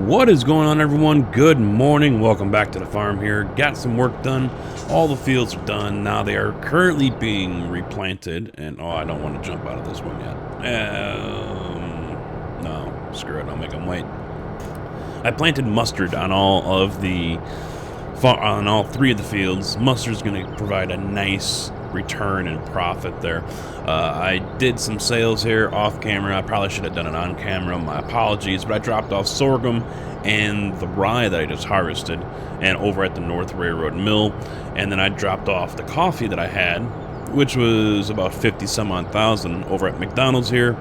What is going on, everyone? Good morning. Welcome back to the farm here. Got some work done. All the fields are done. Now they are currently being replanted. And, I don't want to jump out of this one yet. No, screw it. I'll make them wait. I planted mustard on all three of the fields. Mustard's going to provide a nice return and profit there. I did some sales here off camera. I probably should have done it on camera. My apologies, but I dropped off sorghum and the rye that I just harvested and over at the North Railroad Mill, and then I dropped off the coffee that I had, which was about 50 some odd thousand over at McDonald's here.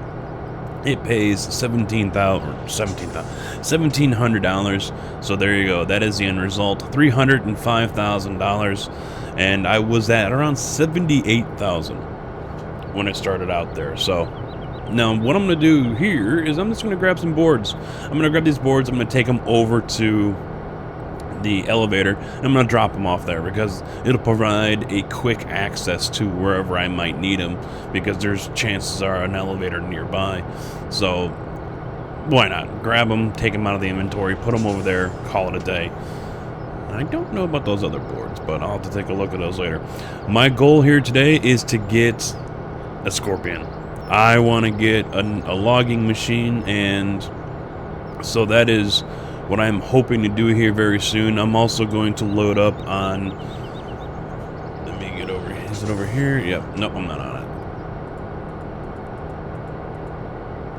It pays $1,700. So there you go. That is the end result. $305,000, and I was at around 78,000 when I started out there. So now what I'm going to do here is I'm just going to grab some boards. I'm going to grab these boards. I'm going to take them over to the elevator. I'm going to drop them off there because it'll provide a quick access to wherever I might need them, because there's chances are an elevator nearby. So why not grab them, take them out of the inventory, put them over there, call it a day. I don't know about those other boards, but I'll have to take a look at those later. My goal here today is to get a scorpion. I want to get a logging machine, and so that is what I'm hoping to do here very soon. I'm also going to load up on, let me get over, is it over here? Yep, nope, I'm not on it.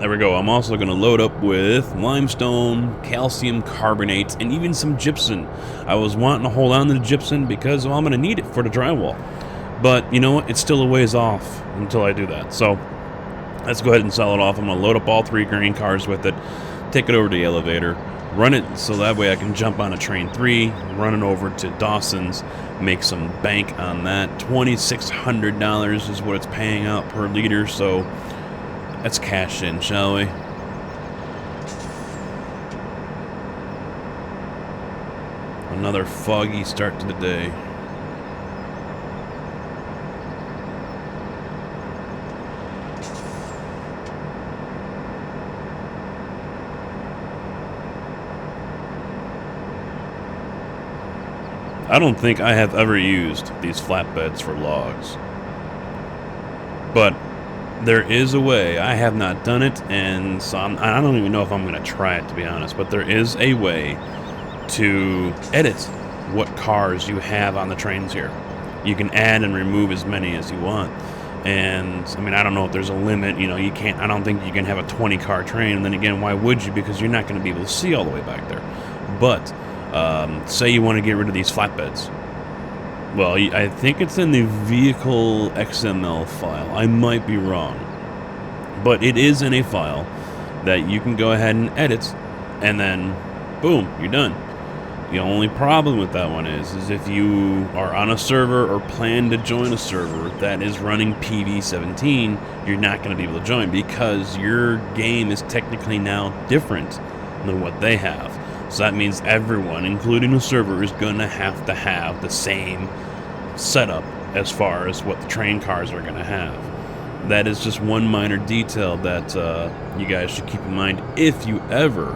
There we go. I'm also going to load up with limestone, calcium carbonate, and even some gypsum. I was wanting to hold on to the gypsum because, well, I'm going to need it for the drywall. But you know what? It's still a ways off until I do that. So let's go ahead and sell it off. I'm going to load up all 3 grain cars with it, take it over to the elevator, run it so that way I can jump on a train 3, run it over to Dawson's, make some bank on that. $2,600 is what it's paying out per liter, so let's cash in, shall we? Another foggy start to the day. I don't think I have ever used these flatbeds for logs, but there is a way. I have not done it, and so I don't even know if I'm going to try it, to be honest, but there is a way to edit what cars you have on the trains here. You can add and remove as many as you want, and I mean, I don't know if there's a limit. You know, you can't, I don't think you can have a 20-car train, and then again, why would you? Because you're not going to be able to see all the way back there. But say you want to get rid of these flatbeds. Well, I think it's in the vehicle XML file. I might be wrong, but it is in a file that you can go ahead and edit, and then boom, you're done. The only problem with that one is if you are on a server or plan to join a server that is running PV17, you're not going to be able to join because your game is technically now different than what they have. So that means everyone, including the server, is going to have the same setup as far as what the train cars are going to have. That is just one minor detail that you guys should keep in mind if you ever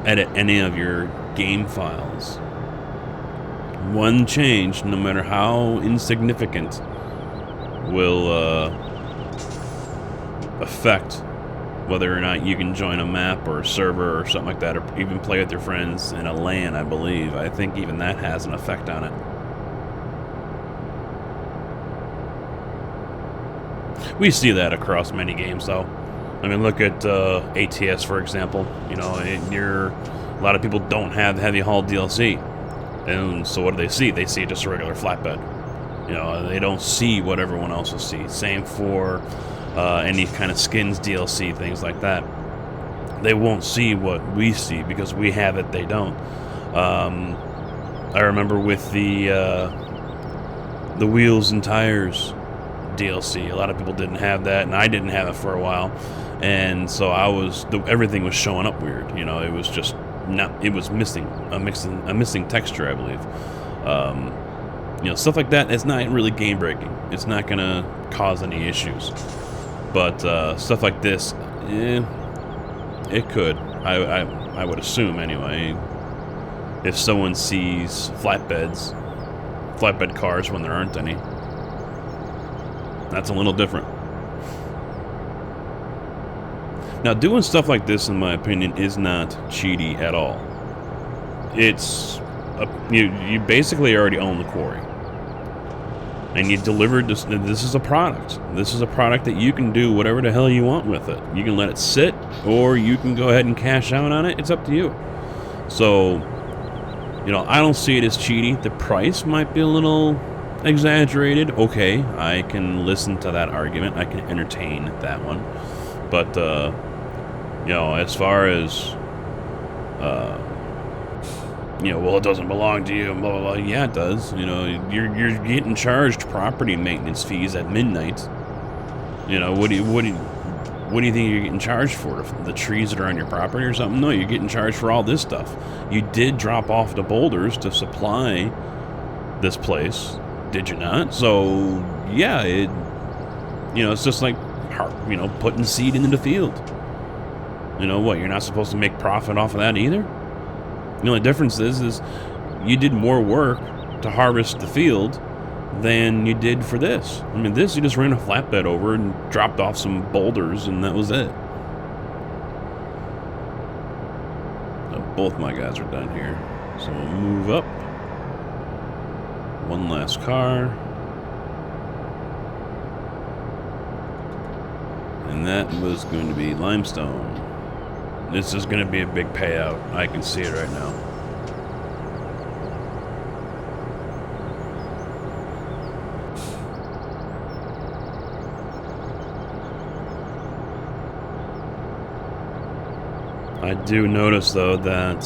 edit any of your game files. One change, no matter how insignificant, will affect whether or not you can join a map or a server or something like that, or even play with your friends in a LAN, I believe. I think even that has an effect on it. We see that across many games, though. I mean, look at ATS, for example. You know, a lot of people don't have heavy haul DLC. And so what do they see? They see just a regular flatbed. You know, they don't see what everyone else will see. Same for any kind of skins DLC, things like that. They won't see what we see because we have it, they don't. I remember with the wheels and tires DLC, a lot of people didn't have that, and I didn't have it for a while, and so everything was showing up weird. You know, it was just not, it was missing a missing texture, I believe. You know, stuff like that. It's not really game breaking. It's not gonna cause any issues. But stuff like this, it could. I would assume anyway. If someone sees flatbed cars when there aren't any, that's a little different. Now, doing stuff like this, in my opinion, is not cheaty at all. It's you basically already own the quarry, and you delivered this. This is a product. This is a product that you can do whatever the hell you want with it. You can let it sit, or you can go ahead and cash out on it. It's up to you. So, you know, I don't see it as cheaty. The price might be a little exaggerated. Okay, I can listen to that argument. I can entertain that one. But, you know, as far as, you know, well, it doesn't belong to you, blah, blah, blah. Yeah, it does. You know, you're getting charged property maintenance fees at midnight. You know, what do you think you're getting charged for? The trees that are on your property or something? No, you're getting charged for all this stuff. You did drop off the boulders to supply this place, did you not? So, yeah, you know, it's just like, you know, putting seed into the field. You know what? You're not supposed to make profit off of that either. The only difference is you did more work to harvest the field than you did for this. I mean, this, you just ran a flatbed over and dropped off some boulders, and that was it. So both my guys are done here. So we'll move up. One last car. And that was going to be Limestone. This is going to be a big payout. I can see it right now. I do notice, though, that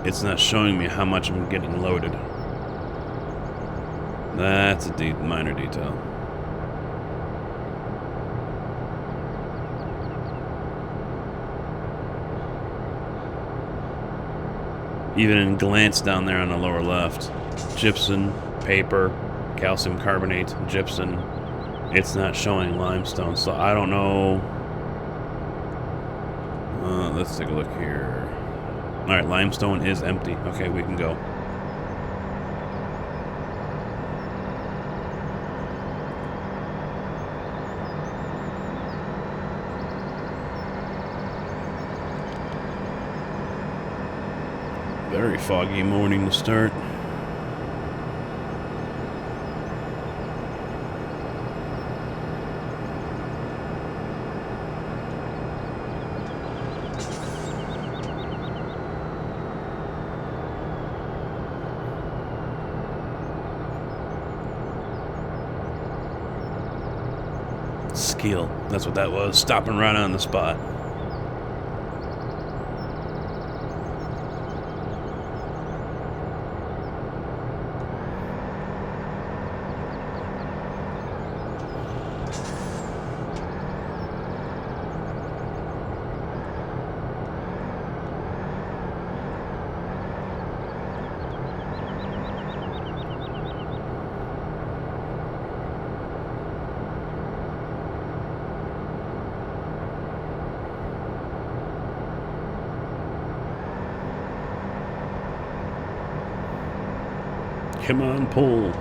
it's not showing me how much I'm getting loaded. That's a minor detail. Even in glance down there on the lower left, gypsum, paper, calcium carbonate, gypsum, it's not showing limestone, so I don't know. Let's take a look here. Alright, limestone is empty. Okay, we can go. Very foggy morning to start. Skill. That's what that was. Stopping right on the spot. Come on, pull.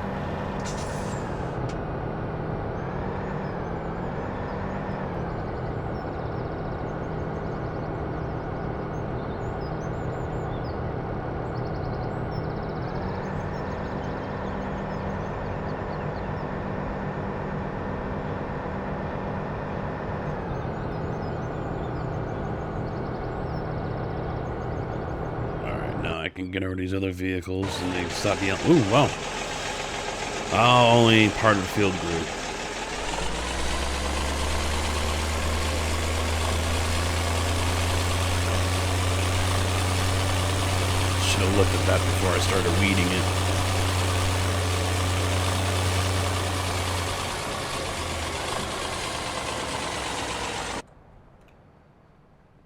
I can get over these other vehicles and they stop yelling. Ooh, wow. Oh, only part of the field group. Should have looked at that before I started weeding it.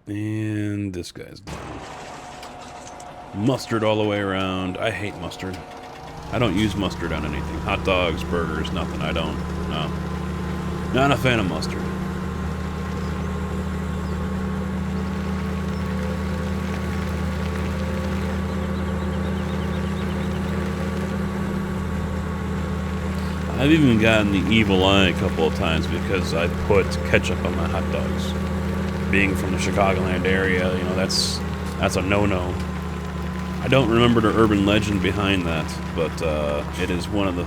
And this guy's done. Mustard all the way around. I hate mustard. I don't use mustard on anything. Hot dogs, burgers, nothing. I don't. No. Not a fan of mustard. I've even gotten the evil eye a couple of times because I put ketchup on my hot dogs. Being from the Chicagoland area, you know, that's a no-no. I don't remember the urban legend behind that, but it is one of the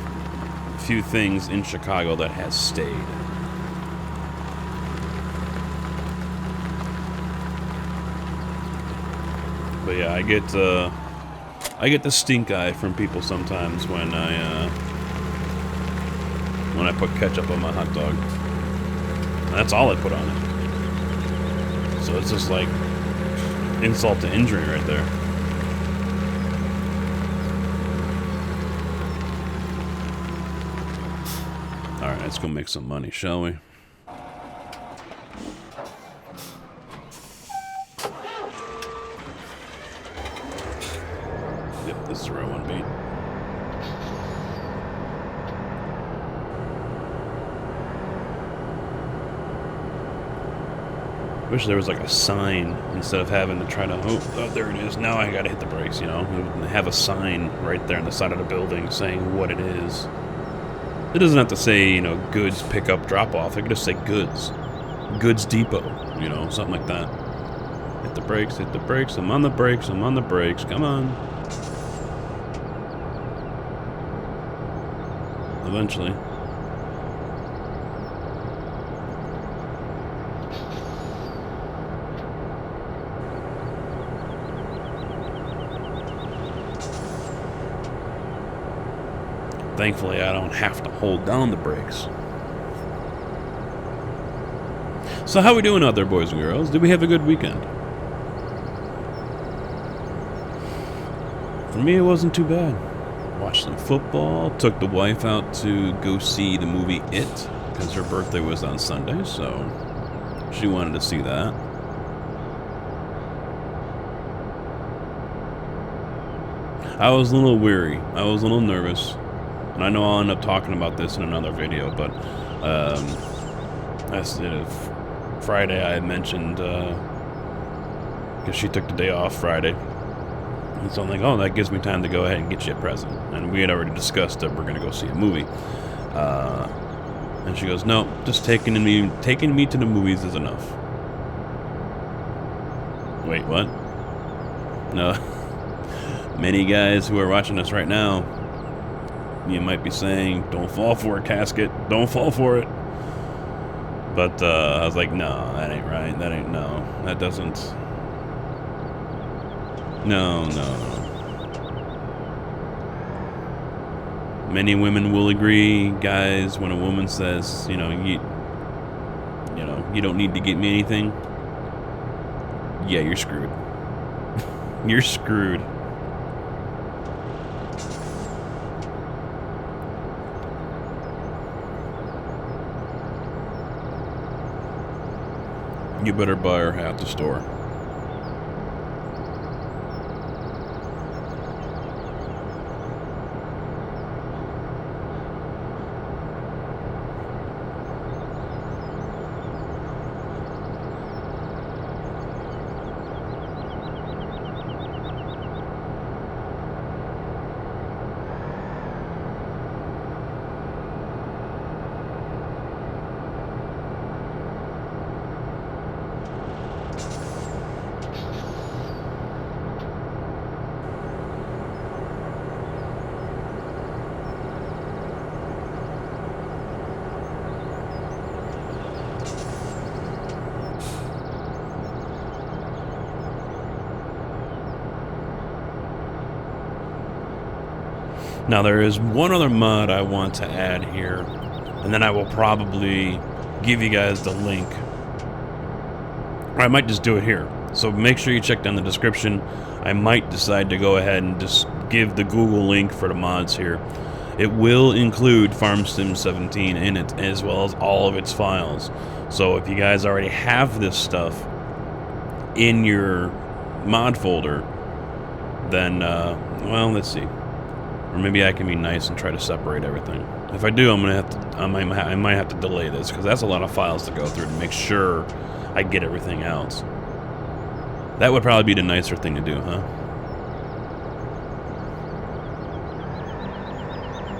few things in Chicago that has stayed. But yeah, I get the stink eye from people sometimes when I put ketchup on my hot dog. And that's all I put on it. So it's just like insult to injury right there. Alright, let's go make some money, shall we? Yep, this is where I want to be. Wish there was like a sign instead of having to try to, oh, there it is. Now I gotta hit the brakes, you know? Have a sign right there on the side of the building saying what it is. It doesn't have to say, you know, goods pickup drop off. It could just say goods. Goods depot, you know, something like that. Hit the brakes, hit the brakes. I'm on the brakes, I'm on the brakes. Come on. Eventually. Thankfully, I don't have to hold down the brakes. So how we doing out there, boys and girls? Did we have a good weekend? For me, it wasn't too bad. Watched some football, took the wife out to go see the movie It, because her birthday was on Sunday, so she wanted to see that. I was a little weary. I was a little nervous. And I know I'll end up talking about this in another video, but Friday I mentioned, because she took the day off Friday. And so I'm like, oh, that gives me time to go ahead and get you a present. And we had already discussed that we're going to go see a movie. And she goes, no, just taking me to the movies is enough. Wait, what? No. Many guys who are watching us right now, you might be saying, don't fall for it, casket. Don't fall for it. But I was like, no, that ain't right. That ain't, no. That doesn't. No. Many women will agree, guys, when a woman says, you don't need to get me anything. Yeah, you're screwed. You're screwed. You better buy her at the store. Now there is one other mod I want to add here, and then I will probably give you guys the link. Or I might just do it here. So make sure you check down the description. I might decide to go ahead and just give the Google link for the mods here. It will include PV17 in it, as well as all of its files. So if you guys already have this stuff in your mod folder, then, well, let's see. Or maybe I can be nice and try to separate everything. If I do, I might have to delay this, because that's a lot of files to go through to make sure I get everything out. That would probably be the nicer thing to do, huh?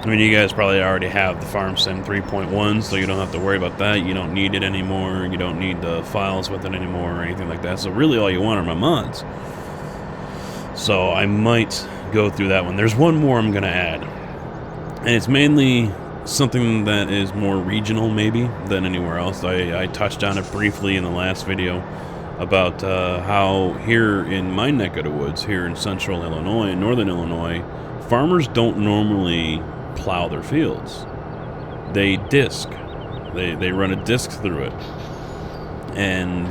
I mean, you guys probably already have the Farm Sim 3.1, so you don't have to worry about that. You don't need it anymore. You don't need the files with it anymore or anything like that. So really all you want are my mods. So I might go through that one. There's one more I'm going to add. And it's mainly something that is more regional, maybe, than anywhere else. I touched on it briefly in the last video about how here in my neck of the woods, here in central Illinois, northern Illinois, farmers don't normally plow their fields. They disc. They run a disc through it. And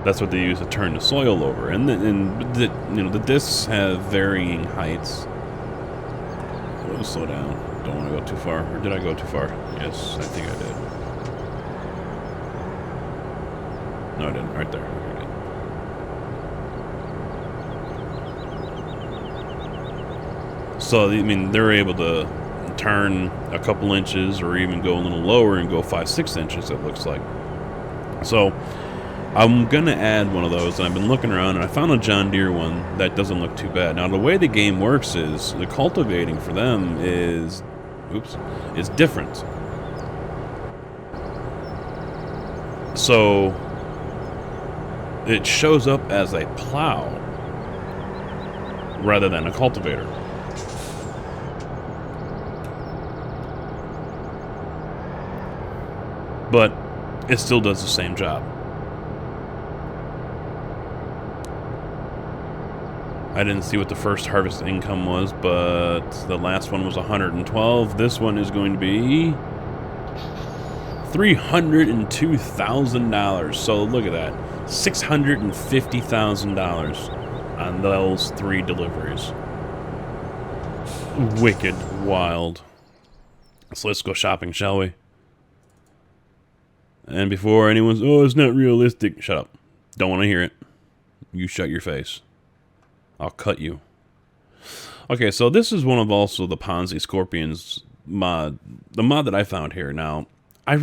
that's what they use to turn the soil over. And the discs have varying heights. Oh, slow down. Don't want to go too far. Or did I go too far? Yes, I think I did. No, I didn't. Right there. Okay, good. So, I mean, they're able to turn a couple inches or even go a little lower and go 5-6 inches, it looks like. So, I'm going to add one of those, and I've been looking around, and I found a John Deere one that doesn't look too bad. Now, the way the game works is, the cultivating for them is different. So, it shows up as a plow rather than a cultivator. But it still does the same job. I didn't see what the first harvest income was, but the last one was 112. This one is going to be $302,000. So look at that. $650,000 on those 3 deliveries. Wicked wild. So let's go shopping, shall we? And before anyone's, oh, it's not realistic. Shut up. Don't want to hear it. You shut your face. I'll cut you. Okay, so this is one of also the Ponsse Scorpions mod. The mod that I found here. Now, I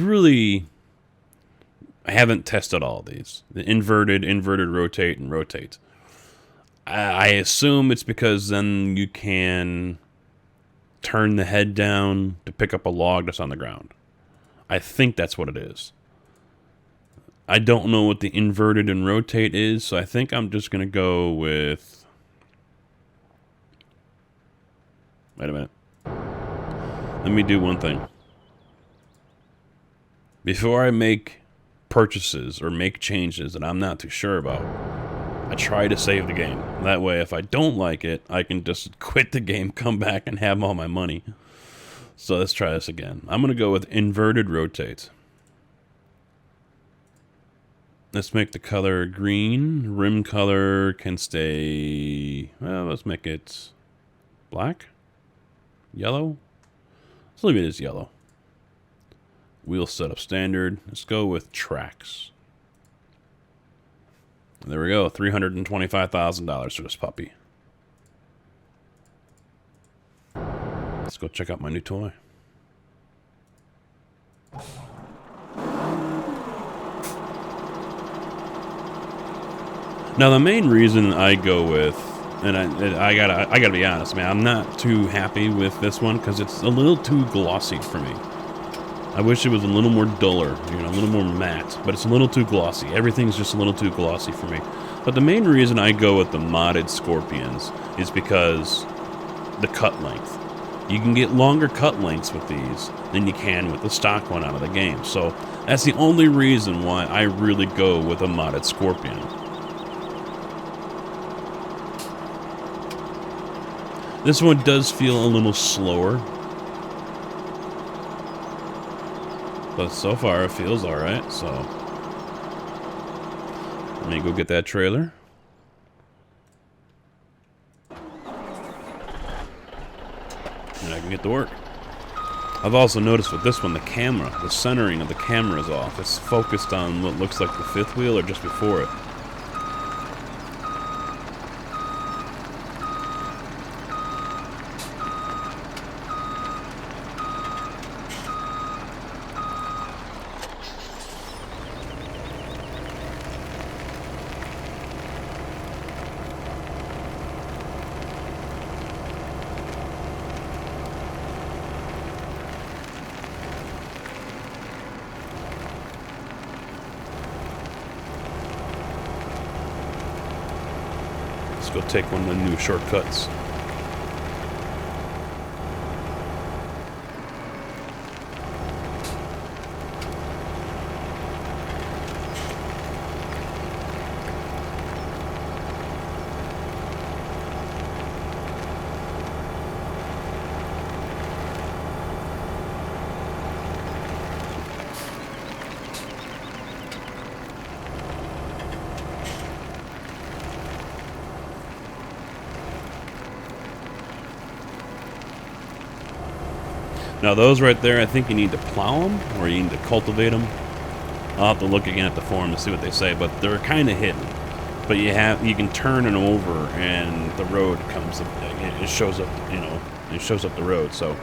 haven't tested all of these. The inverted, rotate, and rotate. I assume it's because then you can turn the head down to pick up a log that's on the ground. I think that's what it is. I don't know what the inverted and rotate is, so I think I'm just going to go with... Wait a minute. Let me do one thing. Before I make purchases or make changes that I'm not too sure about, I try to save the game. That way, if I don't like it, I can just quit the game, come back, and have all my money. So let's try this again. I'm going to go with inverted rotate. Let's make the color green. Rim color can stay... Well, let's make it black. Yellow. Let's leave it as yellow. Wheel setup standard. Let's go with tracks. There we go. $325,000 for this puppy. Let's go check out my new toy. Now the main reason I go with, and I gotta be honest, man, I'm not too happy with this one because it's a little too glossy for me. I wish it was a little more duller, you know, a little more matte, but it's a little too glossy. Everything's just a little too glossy for me. But the main reason I go with the modded Scorpions is because the cut length. You can get longer cut lengths with these than you can with the stock one out of the game. So that's the only reason why I really go with a modded Scorpion. This one does feel a little slower, but so far it feels alright, so let me go get that trailer. And I can get to work. I've also noticed with this one, the camera, the centering of the camera is off. It's focused on what looks like the fifth wheel or just before it. Let's go take one of the new shortcuts. Now those right there, I think you need to plow them, or you need to cultivate them. I'll have to look again at the forum to see what they say, but they're kind of hidden. But you can turn them over, and the road comes. It shows up, you know, it shows up the road. So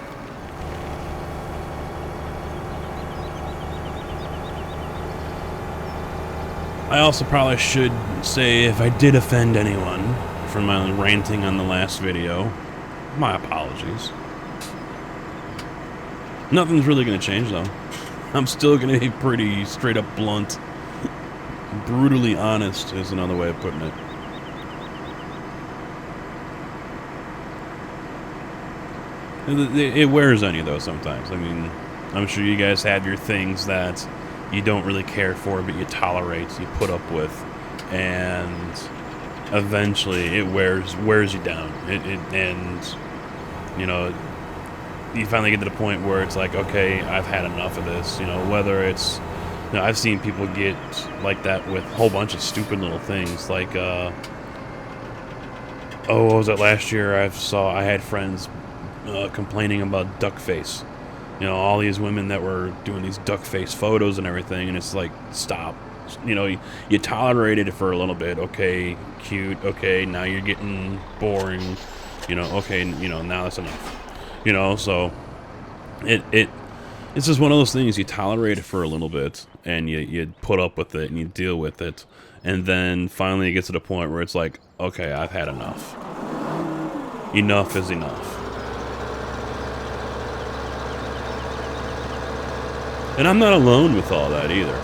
I also probably should say, if I did offend anyone for my ranting on the last video, my apologies. Nothing's really going to change, though. I'm still going to be pretty straight up blunt. Brutally honest is another way of putting it. It wears on you, though, sometimes. I mean, I'm sure you guys have your things that you don't really care for, but you tolerate, you put up with, and eventually it wears you down. And, you know, you finally get to the point where it's like, okay, I've had enough of this. You know, whether it's, you know, I've seen people get like that with a whole bunch of stupid little things, like, oh, what was it last year? I had friends complaining about duck face. You know, all these women that were doing these duck face photos and everything, and it's like, stop. You know, you tolerated it for a little bit. Okay, cute. Okay, now you're getting boring. You know, okay, you know, now that's enough. You know, so it's just one of those things. You tolerate it for a little bit, and you put up with it, and you deal with it, and then finally it gets to the point where it's like, okay, I've had enough. Enough is enough. And I'm not alone with all that either.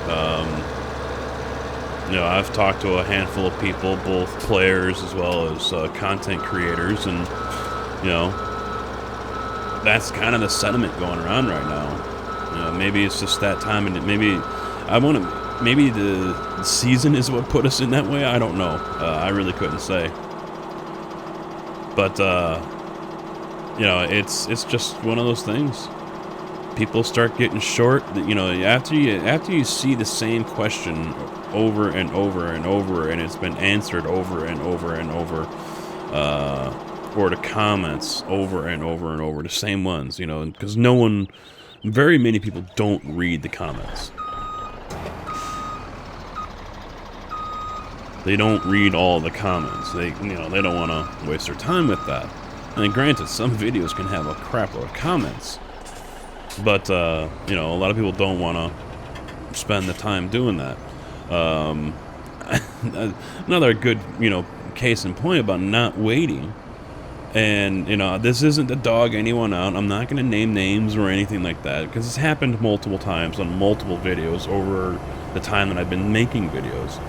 You know, I've talked to a handful of people, both players as well as content creators, and, you know, that's kind of the sentiment going around right now. You know, maybe it's just that time, and maybe maybe the season is what put us in that way. I don't know. I really couldn't say. But you know, it's just one of those things. People start getting short. You know, after you see the same question over and over and over, and it's been answered over and over and over. Or the comments over and over and over, the same ones, you know, because very many people don't read the comments. They don't read all the comments. They don't want to waste their time with that. And granted, some videos can have a crap load of comments, but you know, a lot of people don't want to spend the time doing that. Another good, you know, case in point about not waiting. And, you know, this isn't to dog anyone out. I'm not going to name names or anything like that, because it's happened multiple times on multiple videos over the time that I've been making videos.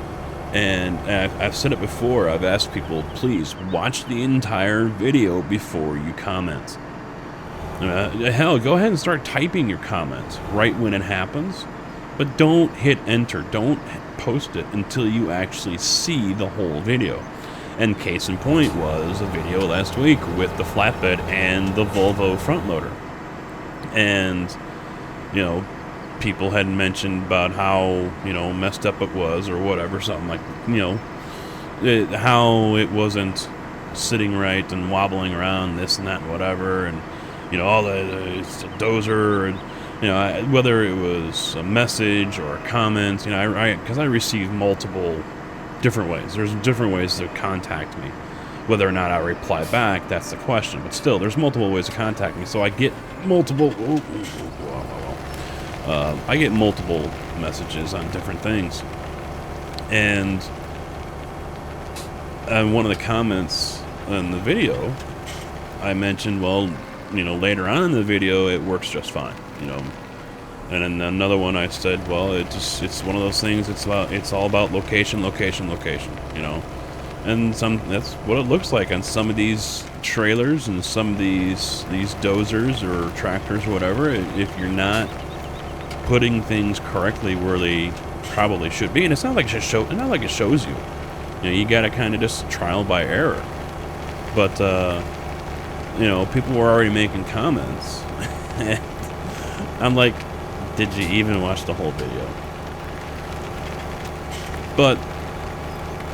And I've said it before. I've asked people, please watch the entire video before you comment. Hell, go ahead and start typing your comments right when it happens, but don't hit enter. Don't post it until you actually see the whole video. And case in point was a video last week with the flatbed and the Volvo front loader. And, you know, people had mentioned about how, you know, messed up it was or whatever, something like, you know, how it wasn't sitting right and wobbling around, this and that and whatever, and, you know, all the, it's a dozer, and, you know, whether it was a message or a comment, you know, because I received multiple different ways. There's different ways to contact me. Whether or not I reply back, that's the question. But still, there's multiple ways to contact me. So I get multiple. I get multiple messages on different things. And one of the comments in the video, I mentioned, well, you know, later on in the video, it works just fine. You know. And then another one I said, well, it's one of those things. It's all about location, you know. And that's what it looks like on some of these trailers and some of these dozers or tractors or whatever. If you're not putting things correctly where they probably should be, and it's not like it shows you. You know, you gotta kind of just trial by error. But you know, people were already making comments. I'm like, did you even watch the whole video? But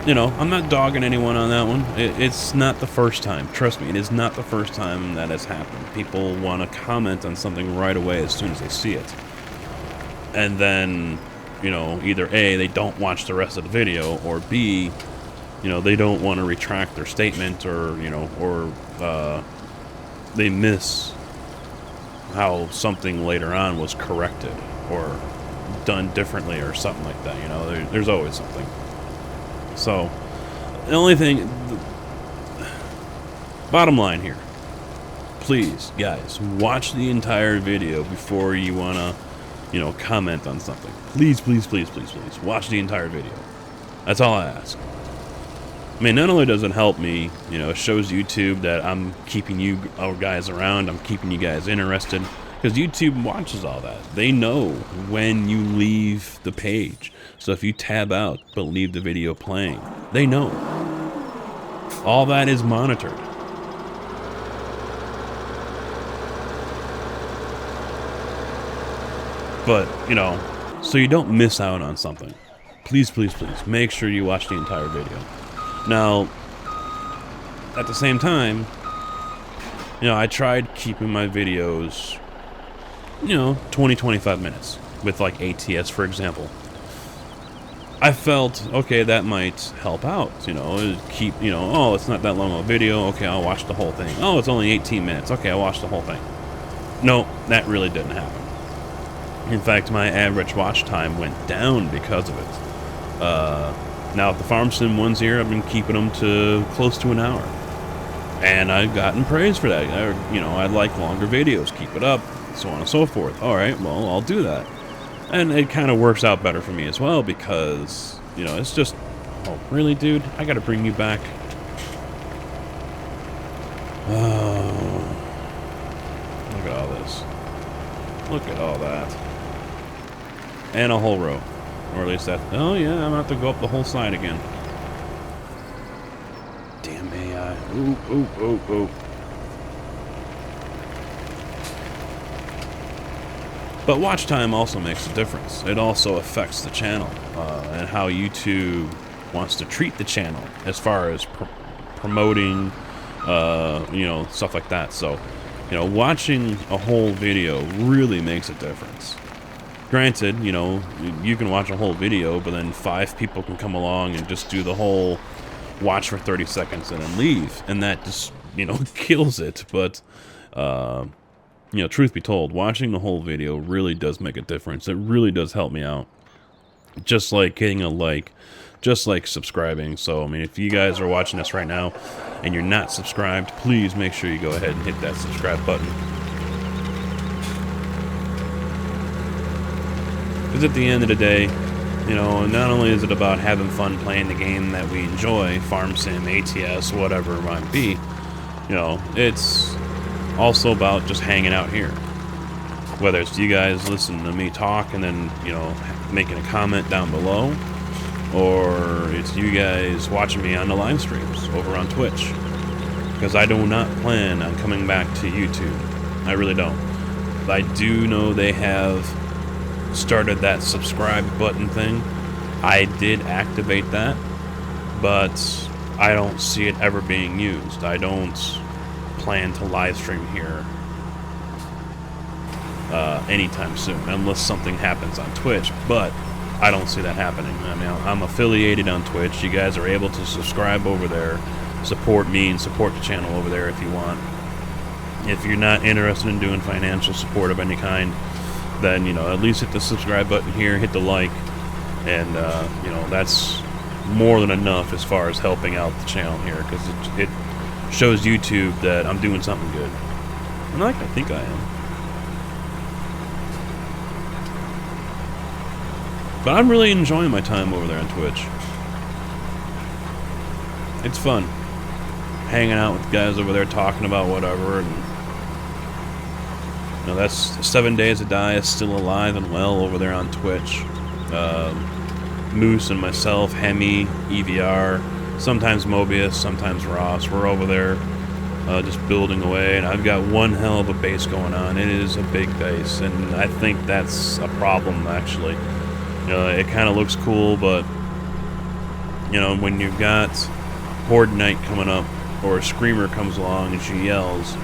you know, I'm not dogging anyone on that one. It's not the first time. Trust me, it is not the first time that has happened. People want to comment on something right away as soon as they see it. And then, you know, either A, they don't watch the rest of the video, or B, you know, they don't want to retract their statement, or, you know, or they miss how something later on was corrected or done differently or something like that. You know, there's always something. So, the only thing, bottom line here, please, guys, watch the entire video before you want to, you know, comment on something. Please, please, please, please, please, watch the entire video. That's all I ask. I mean, not only does it help me, you know, it shows YouTube that I'm keeping you guys around, I'm keeping you guys interested, because YouTube watches all that. They know when you leave the page. So if you tab out but leave the video playing, they know. All that is monitored. But, you know, so you don't miss out on something. Please, please, please, make sure you watch the entire video. Now, at the same time, you know, I tried keeping my videos, you know, 20-25 minutes with like ATS, for example. I felt, okay, that might help out, you know, keep, you know, oh, it's not that long of a video, okay, I'll watch the whole thing. Oh, it's only 18 minutes, okay, I'll watch the whole thing. No, that really didn't happen. In fact, my average watch time went down because of it. Now, the farm sim ones here, I've been keeping them to close to an hour. And I've gotten praise for that. You know, I like longer videos, keep it up, so on and so forth. All right, well, I'll do that. And it kind of works out better for me as well because, you know, it's just, oh, really, dude? I gotta bring you back. Oh, look at all this. Look at all that. And a whole row. Or at least that, oh yeah, I'm gonna have to go up the whole side again. Damn AI. Ooh, ooh, ooh, ooh. But watch time also makes a difference. It also affects the channel and how YouTube wants to treat the channel as far as promoting, you know, stuff like that. So, you know, watching a whole video really makes a difference. Granted, you know, you can watch a whole video, but then 5 people can come along and just do the whole watch for 30 seconds and then leave. And that just, you know, kills it. But, you know, truth be told, watching the whole video really does make a difference. It really does help me out. Just like hitting a like, just like subscribing. So, I mean, if you guys are watching this right now and you're not subscribed, please make sure you go ahead and hit that subscribe button. Because at the end of the day, you know, not only is it about having fun playing the game that we enjoy, Farm Sim, ATS, whatever it might be, you know, it's also about just hanging out here. Whether it's you guys listening to me talk and then, you know, making a comment down below, or it's you guys watching me on the live streams over on Twitch. Because I do not plan on coming back to YouTube. I really don't. I do know they have started that subscribe button thing. I did activate that, but I don't see it ever being used. I don't plan to live stream here anytime soon, unless something happens on Twitch, but I don't see that happening. I mean, I'm affiliated on Twitch. You guys are able to subscribe over there, support me, and support the channel over there if you want. If you're not interested in doing financial support of any kind, then, you know, at least hit the subscribe button here, hit the like, and, you know, that's more than enough as far as helping out the channel here, because it shows YouTube that I'm doing something good. And I think I am. But I'm really enjoying my time over there on Twitch. it's fun hanging out with guys over there talking about whatever. And that's 7 Days to Die is still alive and well over there on Twitch. Moose and myself, Hemi, EVR, sometimes Mobius, sometimes Ross. We're over there just building away, and I've got one hell of a base going on. It is a big base, and I think that's a problem, actually. It kind of looks cool, but, when you've got Horde Night coming up, or a Screamer comes along and she yells,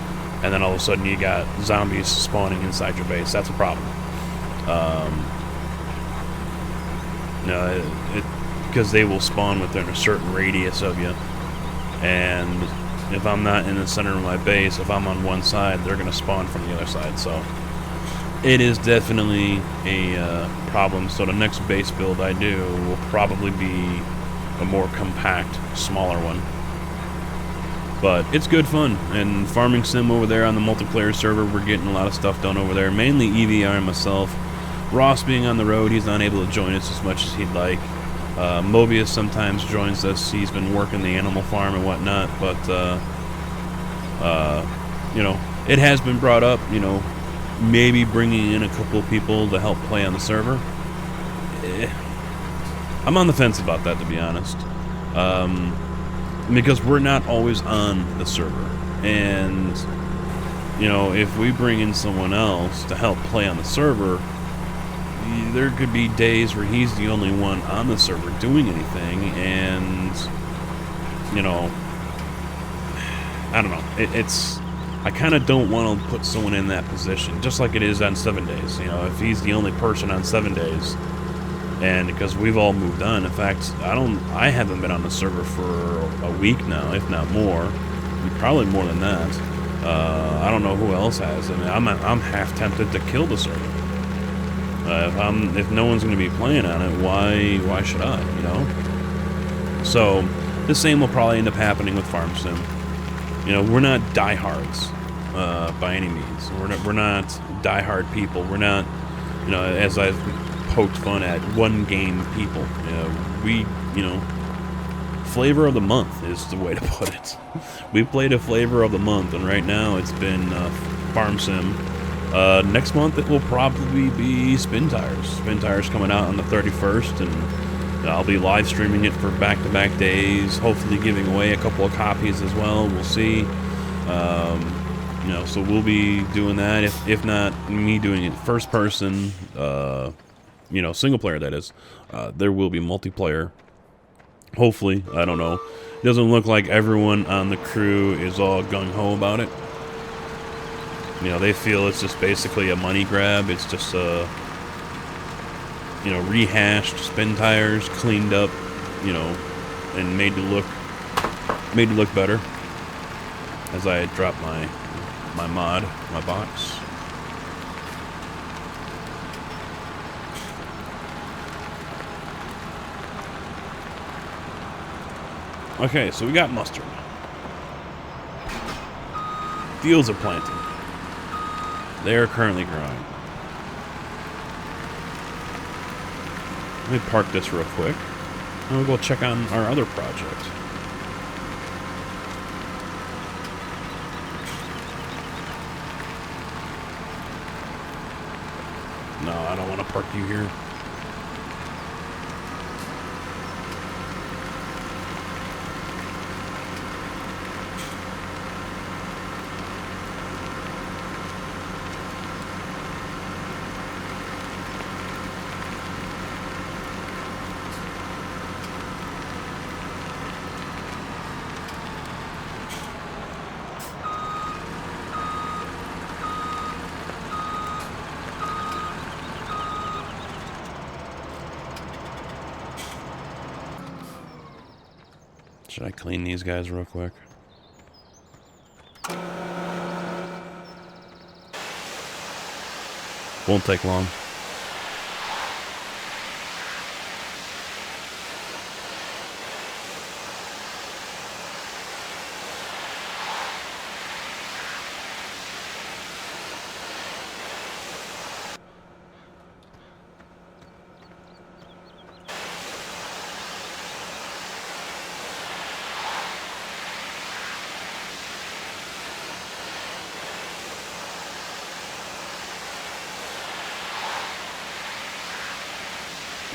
and then all of a sudden you got zombies spawning inside your base, that's a problem. Because they will spawn within a certain radius of you, and if I'm not in the center of my base, if I'm on one side, they're going to spawn from the other side. So it is definitely a problem. So the next base build I do will probably be a more compact, smaller one. But it's good fun, and farming sim over there on the multiplayer server, we're getting a lot of stuff done over there, mainly EVR and myself. Ross being on the road, he's not able to join us as much as he'd like. Mobius sometimes joins us. He's been working the animal farm and whatnot, but it has been brought up, maybe bringing in a couple of people to help play on the server. I'm on the fence about that, to be honest, because we're not always on the server, and if we bring in someone else to help play on the server, there could be days where he's the only one on the server doing anything, and I don't know. I kind of don't want to put someone in that position, just like it is on 7 Days. If he's the only person on 7 Days, and because we've all moved on. In fact, I haven't been on the server for a week now, if not more, probably more than that. I don't know who else has. I mean, I'm half tempted to kill the server. If no one's going to be playing on it, why should I, So, the same will probably end up happening with Farm Sim. We're not diehards, by any means. We're not diehard people. We're not, as I've poked fun at, one game people. Flavor of the month is the way to put it. We played a flavor of the month, and right now it's been Farm Sim. Next month it will probably be Spin Tires. Spin Tires coming out on the 31st, and I'll be live streaming it for back-to-back days, hopefully giving away a couple of copies as well. We'll see. So we'll be doing that. If not me doing it first person, single player, that is, there will be multiplayer. Hopefully, I don't know. It doesn't look like everyone on the crew is all gung-ho about it. They feel it's just basically a money grab. It's just rehashed Spin Tires, cleaned up, and made to look better. As I drop my box. Okay, so we got mustard. Fields are planted. They are currently growing. Let me park this real quick, and we'll go check on our other project. No, I don't want to park you here. Should I clean these guys real quick? Won't take long.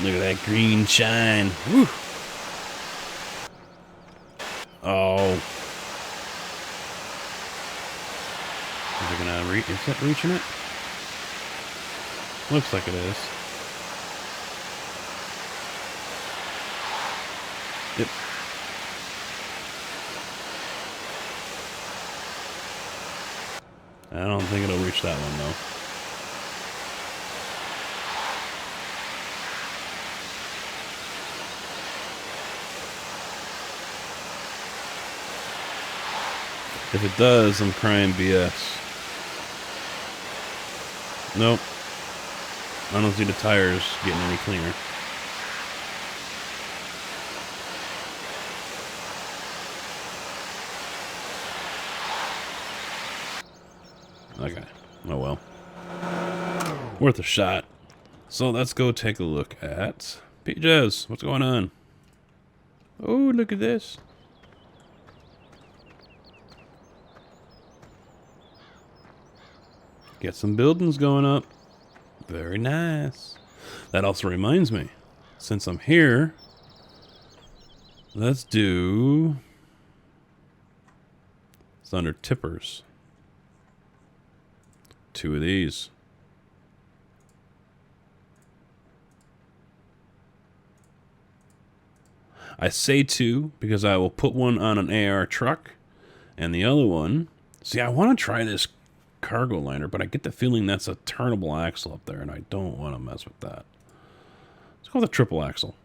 Look at that green shine. Woo. Oh. Is it gonna reach? Is it reaching it? Looks like it is. Yep. I don't think it'll reach that one though. If it does, I'm crying BS. Nope. I don't see the tires getting any cleaner. Okay. Oh well. Worth a shot. So let's go take a look at PJevs. What's going on? Oh, look at this. Get some buildings going up. Very nice. That also reminds me, since I'm here, let's do... It's under tippers. 2 of these. I say 2 because I will put one on an AR truck and the other one... See, I want to try this cargo liner, but I get the feeling that's a turnable axle up there, and I don't want to mess with that. Let's go with a triple axle.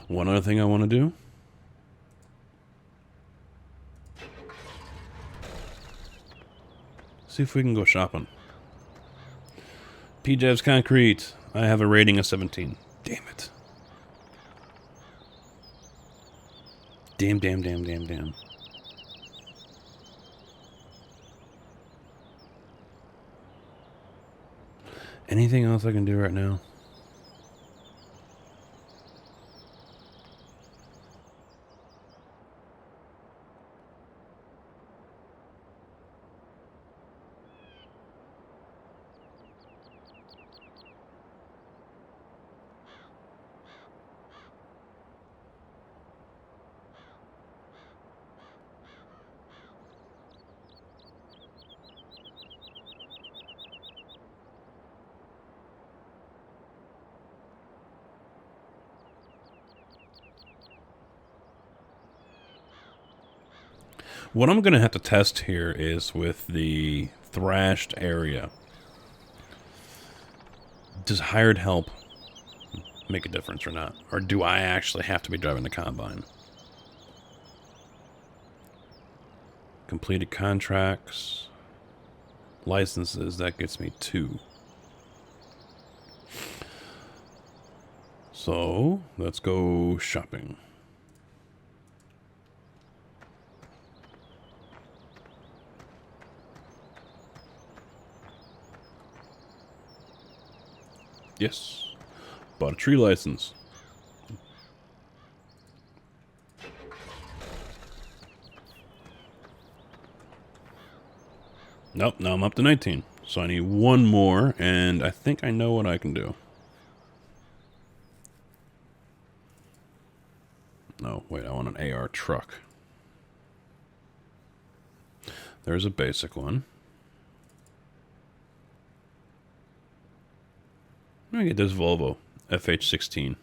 One other thing I want to do. See if we can go shopping. PJevs Concrete. I have a rating of 17. Damn it. Damn. Anything else I can do right now? What I'm going to have to test here is with the thrashed area. Does hired help make a difference or not? Or do I actually have to be driving the combine? Completed contracts. Licenses, that gets me 2. So, let's go shopping. Yes. Bought a tree license. Nope, now I'm up to 19. So I need 1 more, and I think I know what I can do. No, wait, I want an AR truck. There's a basic one. I'm gonna get this Volvo FH16.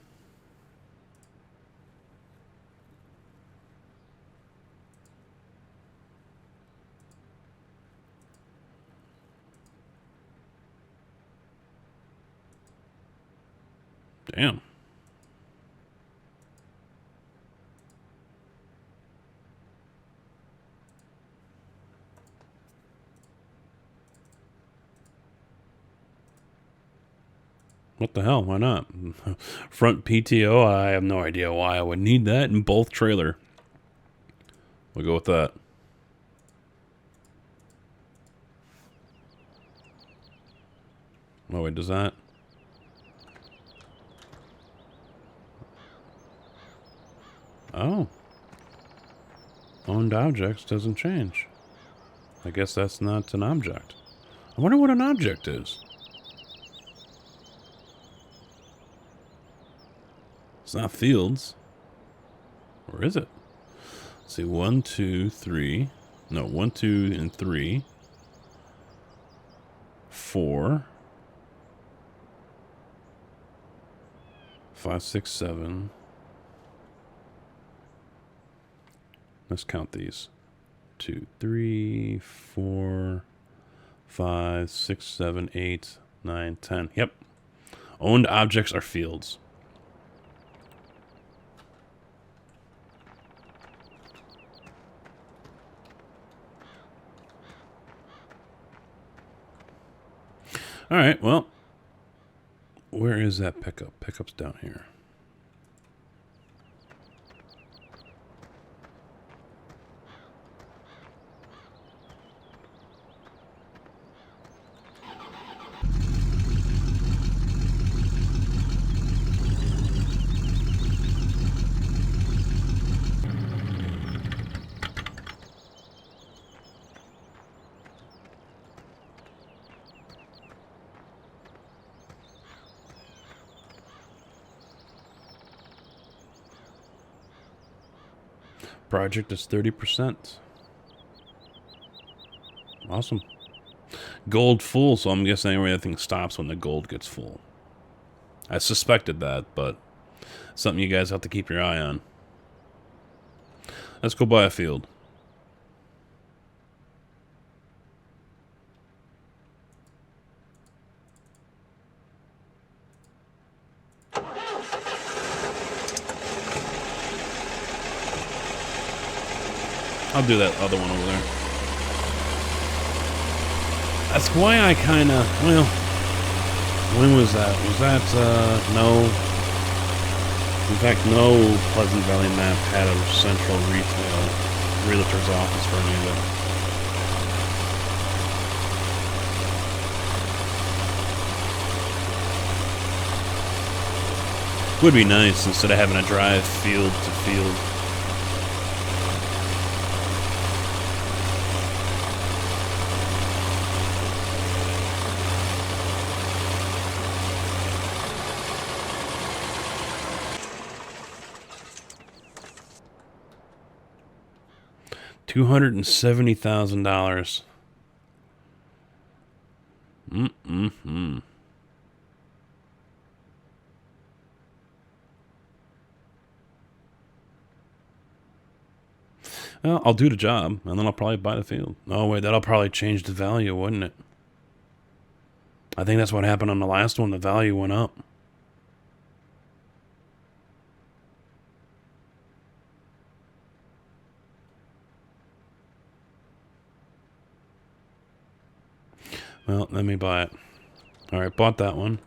Damn. What the hell? Why not? Front PTO, I have no idea why I would need that in both trailer. We'll go with that. Oh, wait, does that? Oh. Owned objects doesn't change. I guess that's not an object. I wonder what an object is. It's not fields. Or is it? Let's see, 1, 2, 3. No, 1, 2, and 3. 4. 5, 6, 7. Let's count these. 2, 3, 4, 5, 6, 7, 8, 9, 10. Yep. Owned objects are fields. All right, well, where is that pickup? Pickup's down here. Project is 30%. Awesome. Gold full, so I'm guessing everything stops when the gold gets full. I suspected that, but something you guys have to keep your eye on. Let's go buy a field. I'll do that other one over there. That's why I kind of, well, when was that? Was that, no. In fact, no Pleasant Valley map had a central retail realtor's office for any of it. Would be nice instead of having to drive field to field. $270,000. Well, I'll do the job, and then I'll probably buy the field. Oh, wait, that'll probably change the value, wouldn't it? I think that's what happened on the last one. The value went up. Well, let me buy it. Alright, bought that one.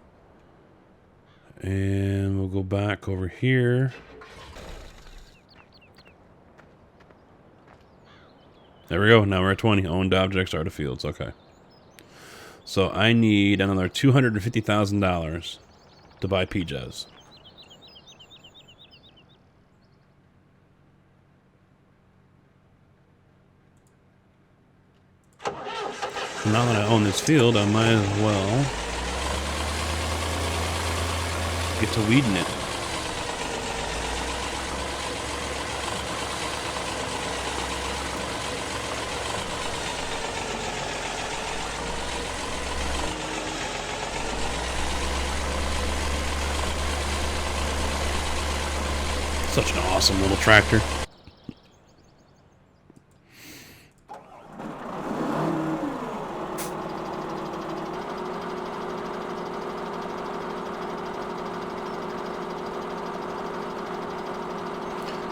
And we'll go back over here. There we go. Now we're at 20. Owned objects are the fields. Okay. So I need another $250,000 to buy PJevs. Now that I own this field, I might as well get to weeding it. Such an awesome little tractor.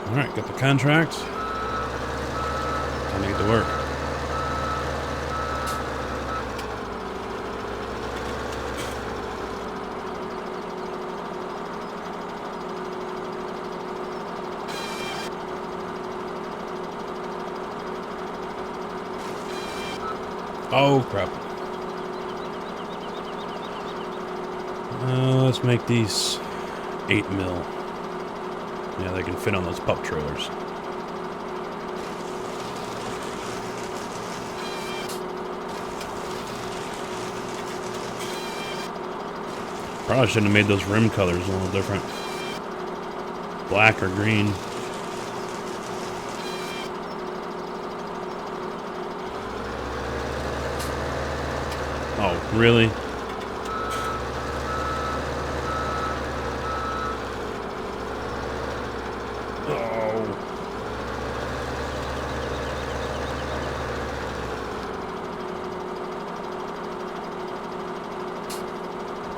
Alright, got the contract. Time to get to work. Oh, crap. Let's make these 8 mil. Yeah, they can fit on those pup trailers. Probably shouldn't have made those rim colors a little different. Black or green. Oh, really?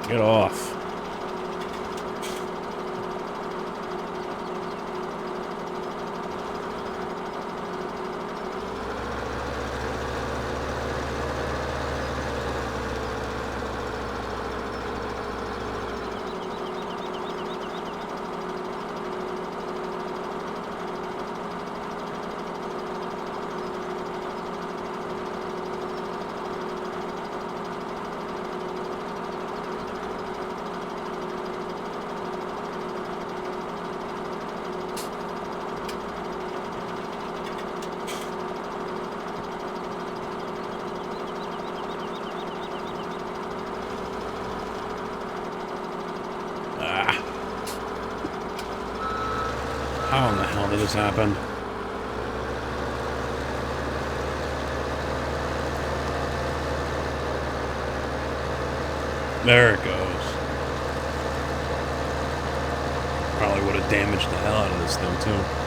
Get off. How in the hell did this happen? There it goes. Probably would have damaged the hell out of this thing, too.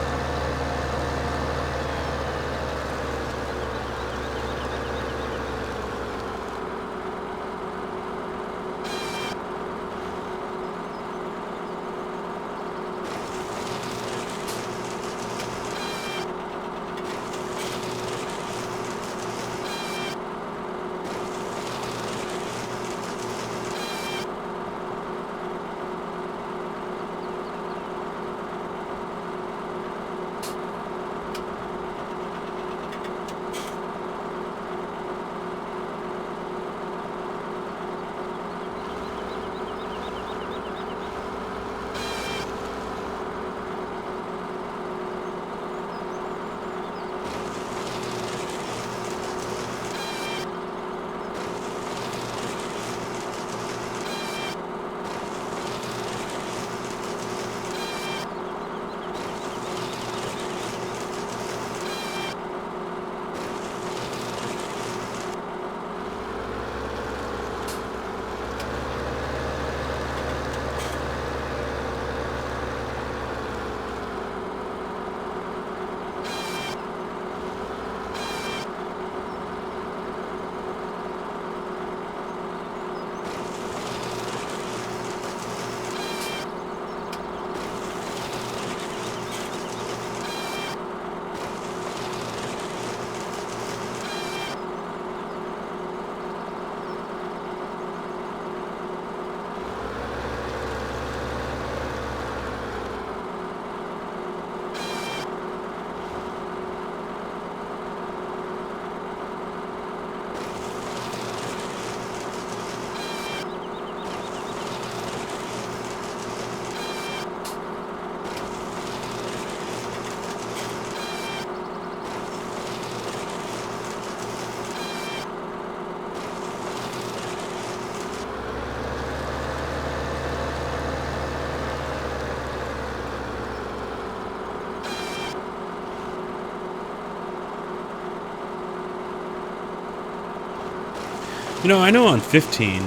You know, I know on 15,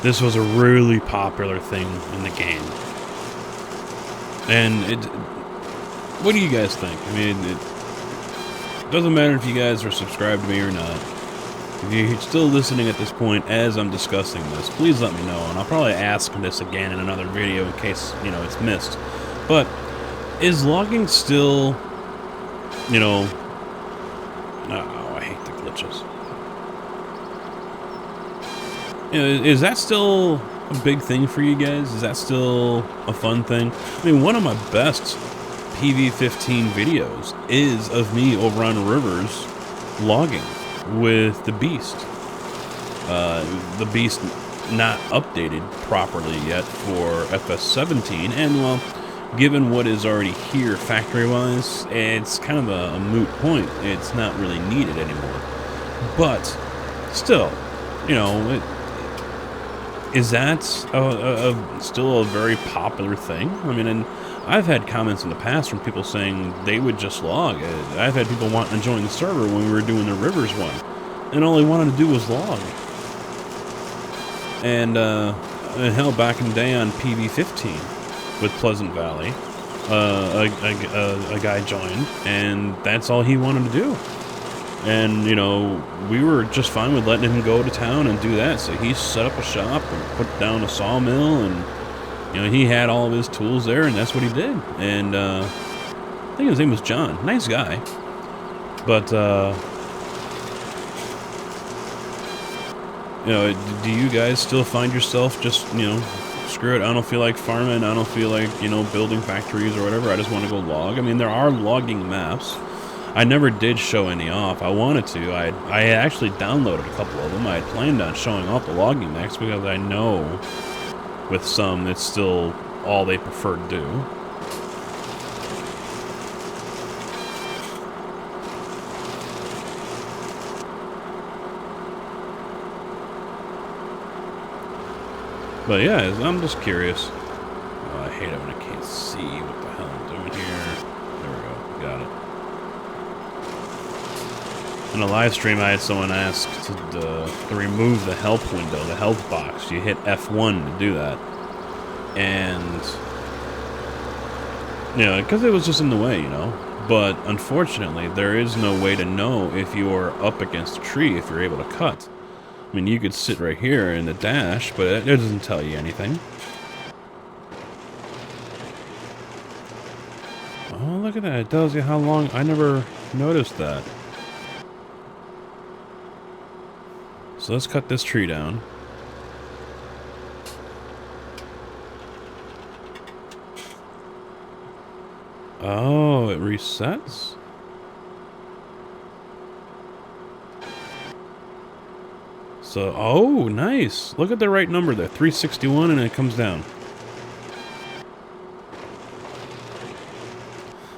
this was a really popular thing in the game. And what do you guys think? I mean, it doesn't matter if you guys are subscribed to me or not. If you're still listening at this point as I'm discussing this, please let me know, and I'll probably ask this again in another video in case, you know, it's missed. But is logging still, you know... Oh, I hate the glitches. You know, is that still a big thing for you guys? Is that still a fun thing? I mean, one of my best PV15 videos is of me over on rivers logging with the Beast. The Beast not updated properly yet for FS17, and well, given what is already here factory-wise, it's kind of a moot point. It's not really needed anymore. But still, you know, Is that still a very popular thing? I mean, and I've had comments in the past from people saying they would just log. I've had people wanting to join the server when we were doing the Rivers one, and all they wanted to do was log. And hell, back in the day on PV15 with Pleasant Valley, a guy joined, and that's all he wanted to do. And, you know, we were just fine with letting him go to town and do that. So he set up a shop and put down a sawmill, and, you know, he had all of his tools there, and that's what he did. And I think his name was John. Nice guy. But, you know, do you guys still find yourself just, you know, screw it, I don't feel like farming, I don't feel like, you know, building factories or whatever, I just want to go log? I mean, there are logging maps. I never did show any off. I wanted to. I actually downloaded a couple of them. I had planned on showing off the logging maps because I know with some it's still all they prefer to do. But yeah, I'm just curious. Oh, I hate it when I can't see what the hell I'm doing here. There we go. Got it. In a live stream, I had someone ask to remove the help window, the health box. You hit F1 to do that. And, you know, because it was just in the way, you know. But, unfortunately, there is no way to know if you are up against a tree, if you're able to cut. I mean, you could sit right here in the dash, but it doesn't tell you anything. Oh, look at that. It tells you how long. I never noticed that. So let's cut this tree down. Oh, it resets? So, oh, nice. Look at the right number there. 361, and it comes down.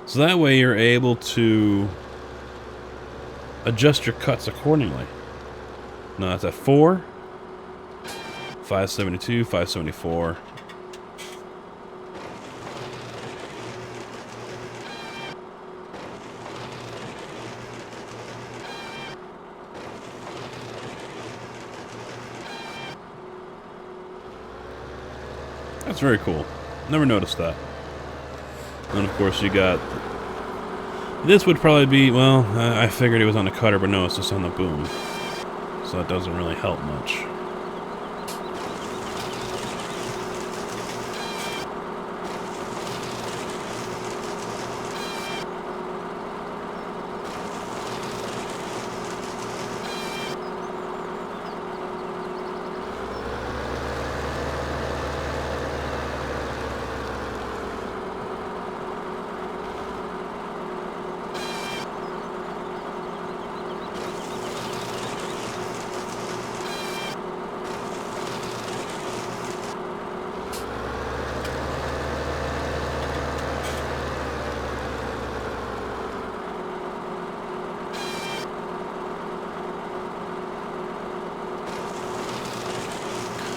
So that way you're able to adjust your cuts accordingly. No, it's at 4, 572, 574. That's very cool. Never noticed that. And of course you got... This would probably be... Well, I figured it was on the cutter, but no, it's just on the boom. So that doesn't really help much.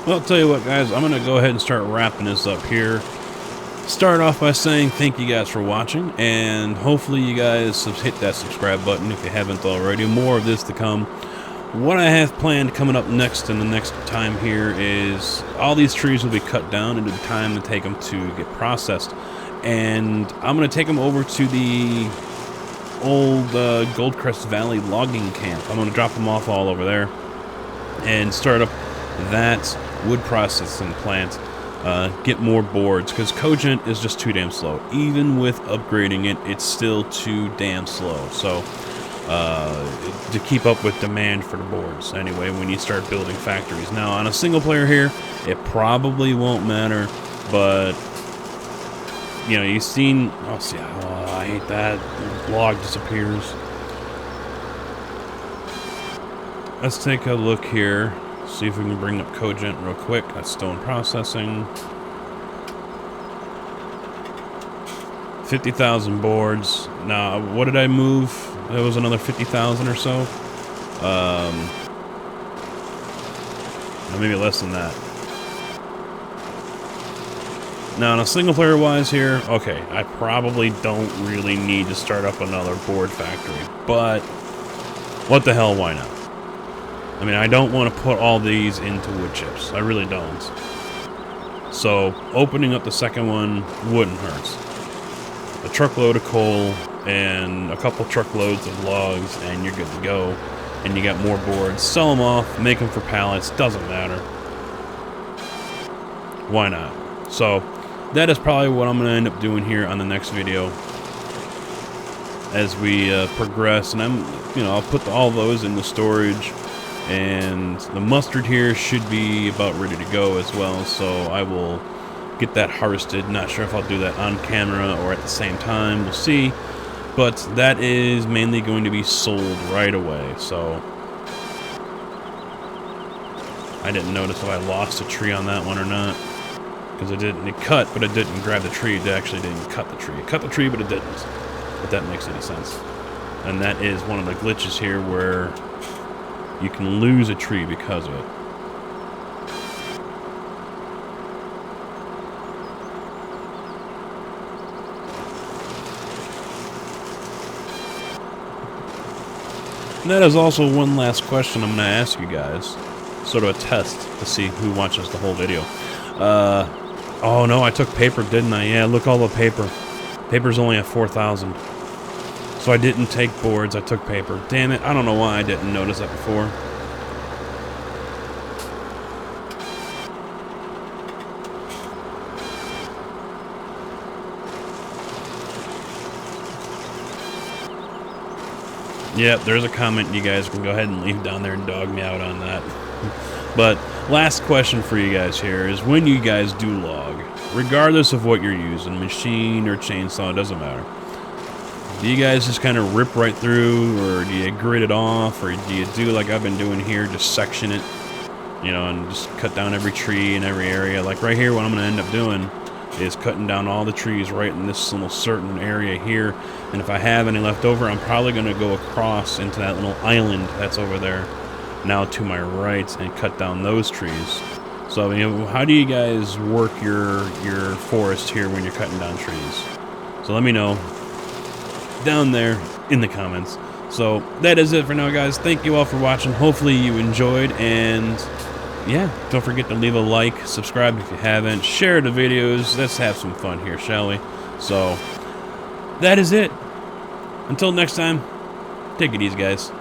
Well, I'll tell you what, guys, I'm going to go ahead and start wrapping this up here. Start off by saying thank you guys for watching, and hopefully you guys hit that subscribe button if you haven't already. More of this to come. What I have planned coming up next in the next time here is all these trees will be cut down into the time to take them to get processed. And I'm going to take them over to the old Goldcrest Valley logging camp. I'm going to drop them off all over there and start up that wood processing plant, get more boards, because Cogent is just too damn slow. Even with upgrading it, it's still too damn slow. So to keep up with demand for the boards anyway when you start building factories. Now on a single player here, it probably won't matter, but you know, you've seen... Oh, see, I hate that. The log disappears. Let's take a look here. See if we can bring up Cogent real quick. That's still in processing. 50,000 boards. Now, what did I move? There was another 50,000 or so. Maybe less than that. Now, on a single player wise here, okay, I probably don't really need to start up another board factory, but what the hell, why not? I mean, I don't want to put all these into wood chips. I really don't. So, opening up the second one wouldn't hurt. A truckload of coal and a couple truckloads of logs, and you're good to go. And you got more boards. Sell them off, make them for pallets, doesn't matter. Why not? So, that is probably what I'm going to end up doing here on the next video as we progress. And I'll put all those into storage. And the mustard here should be about ready to go as well. So I will get that harvested. Not sure if I'll do that on camera or at the same time. We'll see. But that is mainly going to be sold right away. So I didn't notice if I lost a tree on that one or not. Because it cut, but it didn't grab the tree. It actually didn't cut the tree. It cut the tree, but it didn't. If that makes any sense. And that is one of the glitches here where you can lose a tree because of it. And that is also one last question I'm going to ask you guys. Sort of a test to see who watches the whole video. Oh no, I took paper, didn't I? Yeah, look all the paper. Paper's only at 4,000. So I didn't take boards, I took paper. Damn it, I don't know why I didn't notice that before. Yep, there's a comment you guys can go ahead and leave down there and dog me out on that. But last question for you guys here is when you guys do log, regardless of what you're using, machine or chainsaw, it doesn't matter. Do you guys just kind of rip right through, or do you grit it off, or do you do like I've been doing here, just section it, and just cut down every tree in every area? Like right here, what I'm going to end up doing is cutting down all the trees right in this little certain area here, and if I have any left over, I'm probably going to go across into that little island that's over there now to my right and cut down those trees. So, how do you guys work your forest here when you're cutting down trees? So let me know down there in the comments. So that is it for now, guys. Thank you all for watching. Hopefully you enjoyed, and yeah, don't forget to leave a like, subscribe if you haven't, share the videos. Let's have some fun here, shall we? So that is it. Until next time, take it easy, guys.